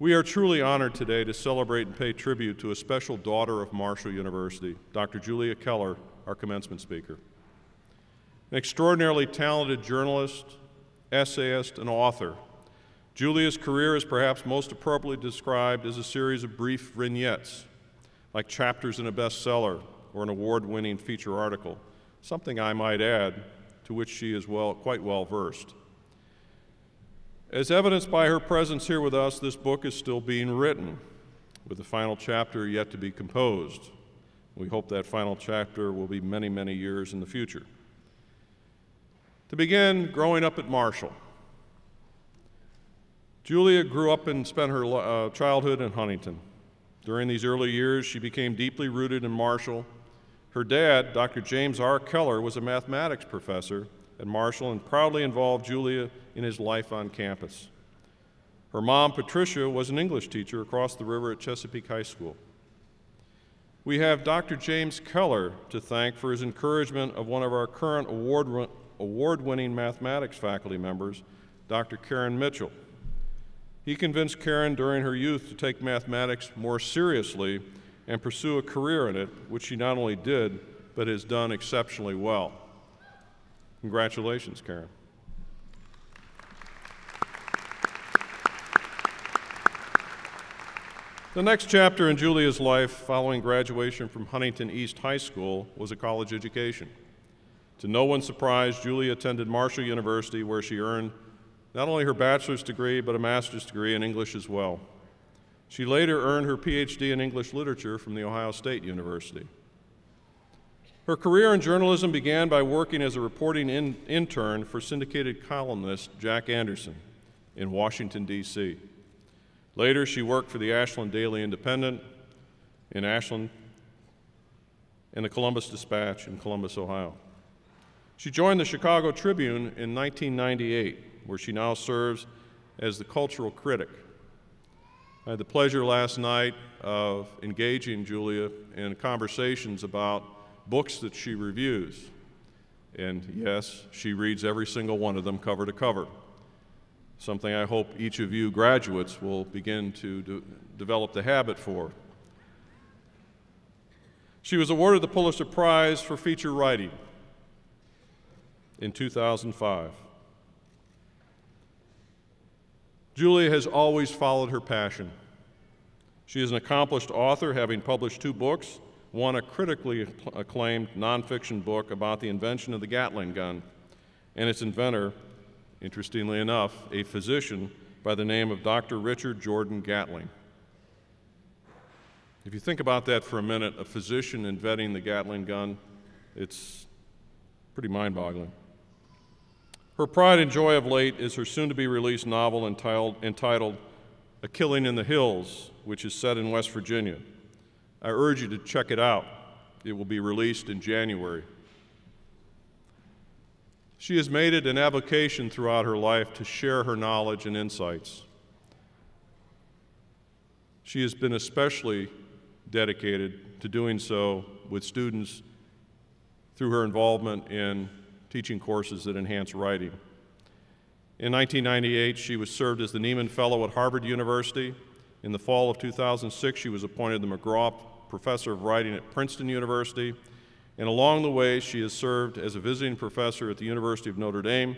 We are truly honored today to celebrate and pay tribute to a special daughter of Marshall University, Dr. Julia Keller, our commencement speaker. An extraordinarily talented journalist, essayist, and author, Julia's career is perhaps most appropriately described as a series of brief vignettes, like chapters in a bestseller or an award-winning feature article, something I might add, to which she is quite well versed. As evidenced by her presence here with us, this book is still being written, with the final chapter yet to be composed. We hope that final chapter will be many, many years in the future. To begin, growing up at Marshall. Julia grew up and spent her childhood in Huntington. During these early years, she became deeply rooted in Marshall. Her dad, Dr. James R. Keller, was a mathematics professor at Marshall and proudly involved Julia in his life on campus. Her mom, Patricia, was an English teacher across the river at Chesapeake High School. We have Dr. James Keller to thank for his encouragement of one of our current award-winning mathematics faculty members, Dr. Karen Mitchell. He convinced Karen during her youth to take mathematics more seriously and pursue a career in it, which she not only did, but has done exceptionally well. Congratulations, Karen. The next chapter in Julia's life following graduation from Huntington East High School was a college education. To no one's surprise, Julia attended Marshall University, where she earned not only her bachelor's degree, but a master's degree in English as well. She later earned her Ph.D. in English literature from the Ohio State University. Her career in journalism began by working as a reporting intern for syndicated columnist Jack Anderson in Washington, D.C. Later, she worked for the Ashland Daily Independent in Ashland and the Columbus Dispatch in Columbus, Ohio. She joined the Chicago Tribune in 1998, where she now serves as the cultural critic. I had the pleasure last night of engaging Julia in conversations about books that she reviews. And yes, she reads every single one of them cover to cover, something I hope each of you graduates will begin to develop the habit for. She was awarded the Pulitzer Prize for feature writing in 2005. Julia has always followed her passion. She is an accomplished author, having published 2 books, one a critically acclaimed nonfiction book about the invention of the Gatling gun, and its inventor, interestingly enough, a physician by the name of Dr. Richard Jordan Gatling. If you think about that for a minute, a physician inventing the Gatling gun, it's pretty mind-boggling. Her pride and joy of late is her soon-to-be-released novel entitled A Killing in the Hills, which is set in West Virginia. I urge you to check it out. It will be released in January. She has made it an avocation throughout her life to share her knowledge and insights. She has been especially dedicated to doing so with students through her involvement in teaching courses that enhance writing. In 1998, she was served as the Nieman Fellow at Harvard University. In the fall of 2006, she was appointed the McGraw Professor of Writing at Princeton University. And along the way, she has served as a visiting professor at the University of Notre Dame,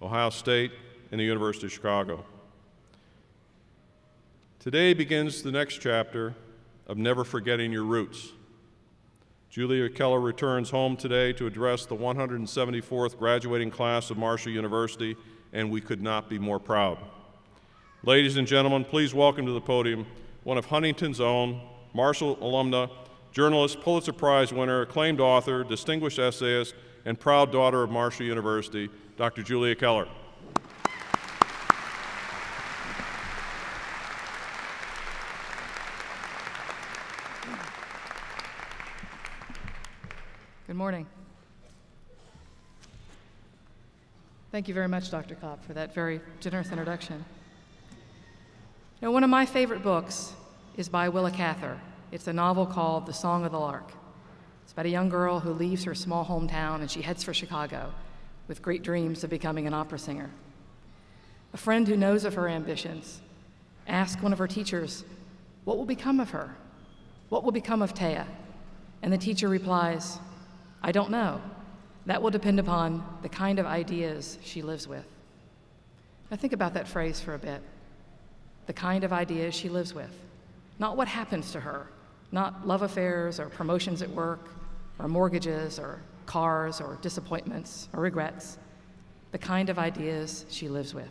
Ohio State, and the University of Chicago. Today begins the next chapter of Never Forgetting Your Roots. Julia Keller returns home today to address the 174th graduating class of Marshall University, and we could not be more proud. Ladies and gentlemen, please welcome to the podium one of Huntington's own, Marshall alumna, journalist, Pulitzer Prize winner, acclaimed author, distinguished essayist, and proud daughter of Marshall University, Dr. Julia Keller. Good morning. Thank you very much, Dr. Kopp, for that very generous introduction. Now, one of my favorite books is by Willa Cather. It's a novel called The Song of the Lark. It's about a young girl who leaves her small hometown and she heads for Chicago with great dreams of becoming an opera singer. A friend who knows of her ambitions ask one of her teachers, what will become of her? What will become of Taya? And the teacher replies, I don't know. That will depend upon the kind of ideas she lives with. Now think about that phrase for a bit. The kind of ideas she lives with. Not what happens to her, not love affairs or promotions at work or mortgages or cars or disappointments or regrets. The kind of ideas she lives with.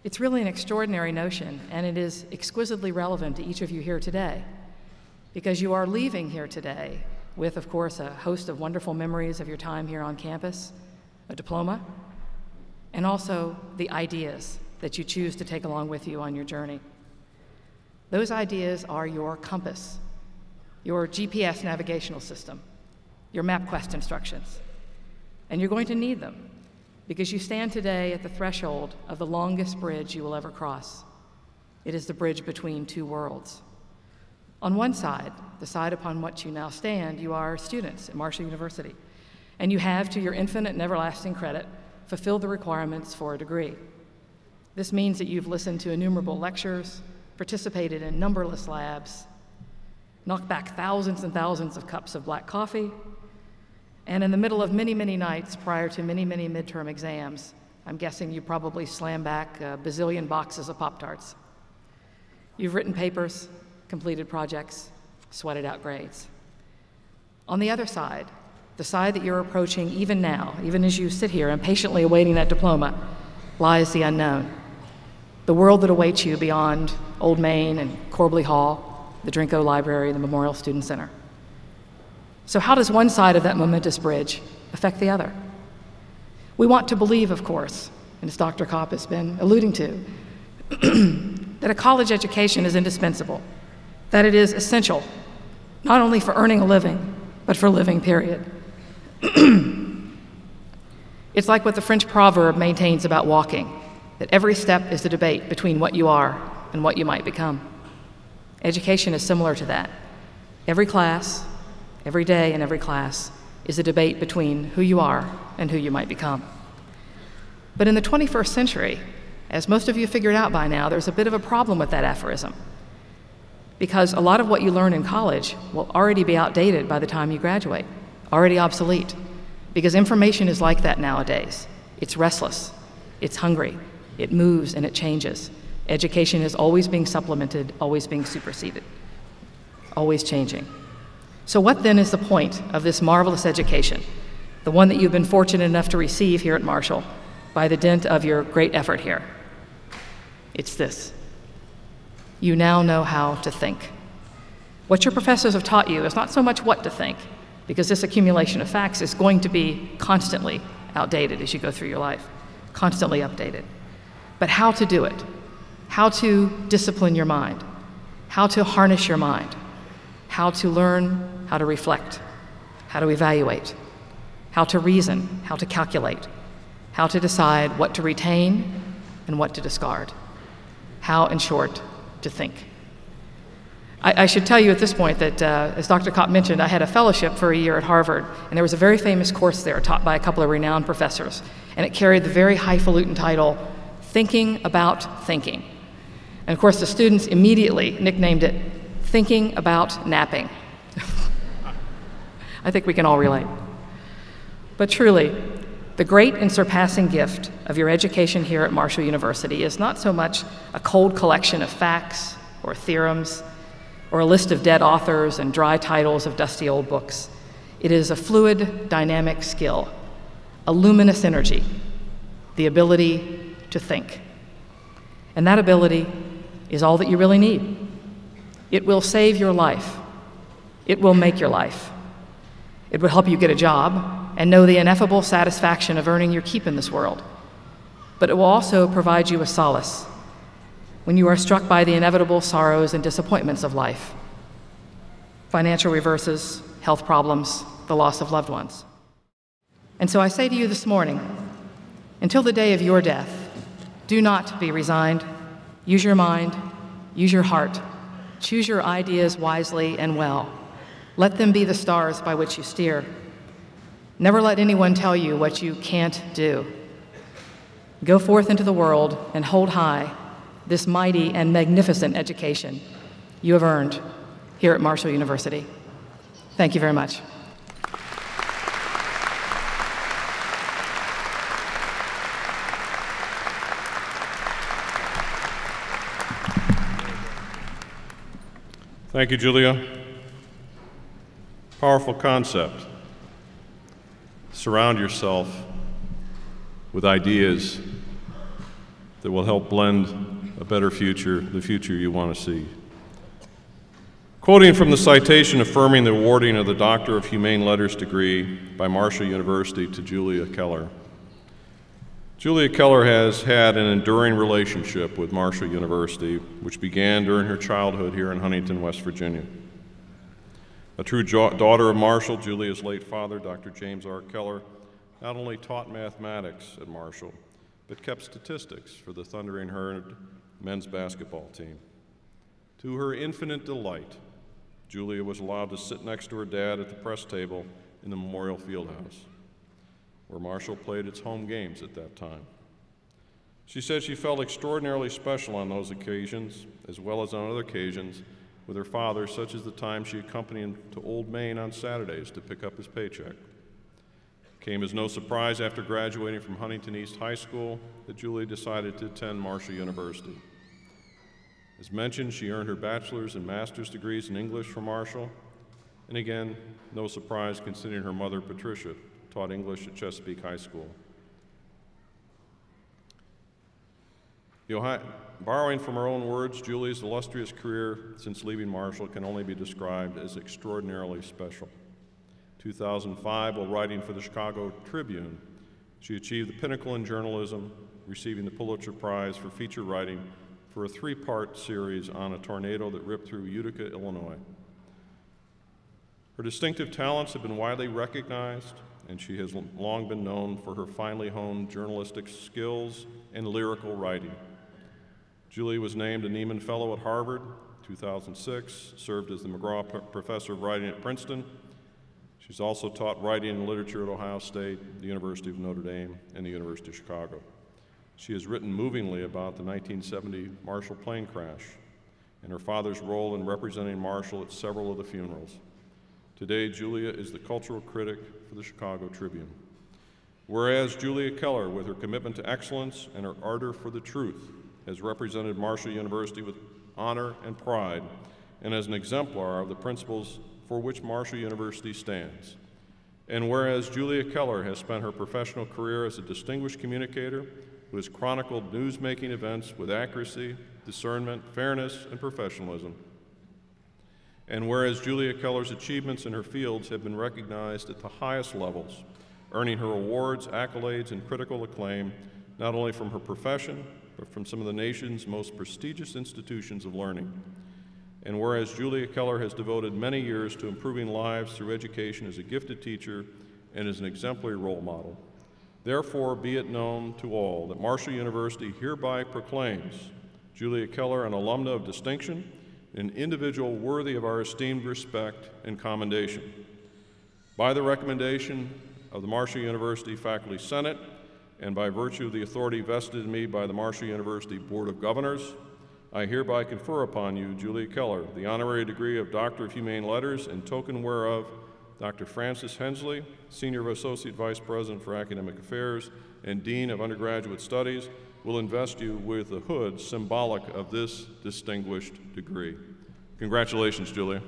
It's really an extraordinary notion, and it is exquisitely relevant to each of you here today, because you are leaving here today with, of course, a host of wonderful memories of your time here on campus, a diploma, and also the ideas that you choose to take along with you on your journey. Those ideas are your compass, your GPS navigational system, your MapQuest instructions, and you're going to need them because you stand today at the threshold of the longest bridge you will ever cross. It is the bridge between two worlds. On one side, the side upon which you now stand, you are students at Marshall University, and you have, to your infinite and everlasting credit, fulfilled the requirements for a degree. This means that you've listened to innumerable lectures, participated in numberless labs, knocked back thousands and thousands of cups of black coffee, and in the middle of many, many nights prior to many, many midterm exams, I'm guessing you probably slammed back a bazillion boxes of Pop-Tarts. You've written papers, completed projects, sweated out grades. On the other side, the side that you're approaching even now, even as you sit here impatiently awaiting that diploma, lies the unknown. The world that awaits you beyond Old Main and Corbley Hall, the Drinko Library, the Memorial Student Center. So how does one side of that momentous bridge affect the other? We want to believe, of course, and as Dr. Kopp has been alluding to, that a college education is indispensable, that it is essential, not only for earning a living, but for living, period. It's like what the French proverb maintains about walking, that every step is the debate between what you are and what you might become. Education is similar to that. Every class, every day in every class, is a debate between who you are and who you might become. But in the 21st century, as most of you figured out by now, there's a bit of a problem with that aphorism, because a lot of what you learn in college will already be outdated by the time you graduate, already obsolete, because information is like that nowadays. It's restless, it's hungry, it moves and it changes. Education is always being supplemented, always being superseded, always changing. So what then is the point of this marvelous education, the one that you've been fortunate enough to receive here at Marshall by the dint of your great effort here? It's this. You now know how to think. What your professors have taught you is not so much what to think, because this accumulation of facts is going to be constantly outdated as you go through your life, constantly updated. But how to do it, how to discipline your mind, how to harness your mind, how to learn how to reflect, how to evaluate, how to reason, how to calculate, how to decide what to retain and what to discard, how, in short, to think. I should tell you at this point that, as Dr. Kopp mentioned, I had a fellowship for a year at Harvard, and there was a very famous course there taught by a couple of renowned professors, and it carried the very highfalutin title, Thinking About Thinking. And of course, the students immediately nicknamed it Thinking About Napping. I think we can all relate. But truly, the great and surpassing gift of your education here at Marshall University is not so much a cold collection of facts or theorems or a list of dead authors and dry titles of dusty old books. It is a fluid, dynamic skill, a luminous energy, the ability to think. And that ability is all that you really need. It will save your life. It will make your life. It will help you get a job and know the ineffable satisfaction of earning your keep in this world. But it will also provide you with solace when you are struck by the inevitable sorrows and disappointments of life. Financial reverses, health problems, the loss of loved ones. And so I say to you this morning, until the day of your death, do not be resigned. Use your mind, use your heart, choose your ideas wisely and well. Let them be the stars by which you steer. Never let anyone tell you what you can't do. Go forth into the world and hold high this mighty and magnificent education you have earned here at Marshall University. Thank you very much. Thank you, Julia. Powerful concept. Surround yourself with ideas that will help blend a better future, the future you want to see. Quoting from the citation affirming the awarding of the Doctor of Humane Letters degree by Marshall University to Julia Keller. Julia Keller has had an enduring relationship with Marshall University, which began during her childhood here in Huntington, West Virginia. A true daughter of Marshall, Julia's late father, Dr. James R. Keller, not only taught mathematics at Marshall, but kept statistics for the Thundering Herd men's basketball team. To her infinite delight, Julia was allowed to sit next to her dad at the press table in the Memorial Fieldhouse, where Marshall played its home games at that time. She said she felt extraordinarily special on those occasions, as well as on other occasions with her father, such as the time she accompanied him to Old Main on Saturdays to pick up his paycheck. It came as no surprise after graduating from Huntington East High School that Julia decided to attend Marshall University. As mentioned, she earned her bachelor's and master's degrees in English from Marshall, and again, no surprise considering her mother, Patricia, taught English at Chesapeake High School. Borrowing from her own words, Julia's illustrious career since leaving Marshall can only be described as extraordinarily special. 2005, while writing for the Chicago Tribune, she achieved the pinnacle in journalism, receiving the Pulitzer Prize for feature writing for a 3-part series on a tornado that ripped through Utica, Illinois. Her distinctive talents have been widely recognized, and she has long been known for her finely honed journalistic skills and lyrical writing. Julia was named a Nieman Fellow at Harvard, 2006, served as the McGraw Professor of Writing at Princeton. She's also taught writing and literature at Ohio State, the University of Notre Dame, and the University of Chicago. She has written movingly about the 1970 Marshall plane crash and her father's role in representing Marshall at several of the funerals. Today, Julia is the cultural critic for the Chicago Tribune. Whereas Julia Keller, with her commitment to excellence and her ardor for the truth, has represented Marshall University with honor and pride, and as an exemplar of the principles for which Marshall University stands. And whereas Julia Keller has spent her professional career as a distinguished communicator who has chronicled news-making events with accuracy, discernment, fairness, and professionalism. And whereas Julia Keller's achievements in her fields have been recognized at the highest levels, earning her awards, accolades, and critical acclaim, not only from her profession, but from some of the nation's most prestigious institutions of learning. And whereas Julia Keller has devoted many years to improving lives through education as a gifted teacher and as an exemplary role model, therefore be it known to all that Marshall University hereby proclaims Julia Keller an alumna of distinction, an individual worthy of our esteemed respect and commendation. By the recommendation of the Marshall University Faculty Senate, and by virtue of the authority vested in me by the Marshall University Board of Governors, I hereby confer upon you, Julia Keller, the honorary degree of Doctor of Humane Letters, in token whereof Dr. Francis Hensley, Senior Associate Vice President for Academic Affairs and Dean of Undergraduate Studies, will invest you with the hood symbolic of this distinguished degree. Congratulations, Julia.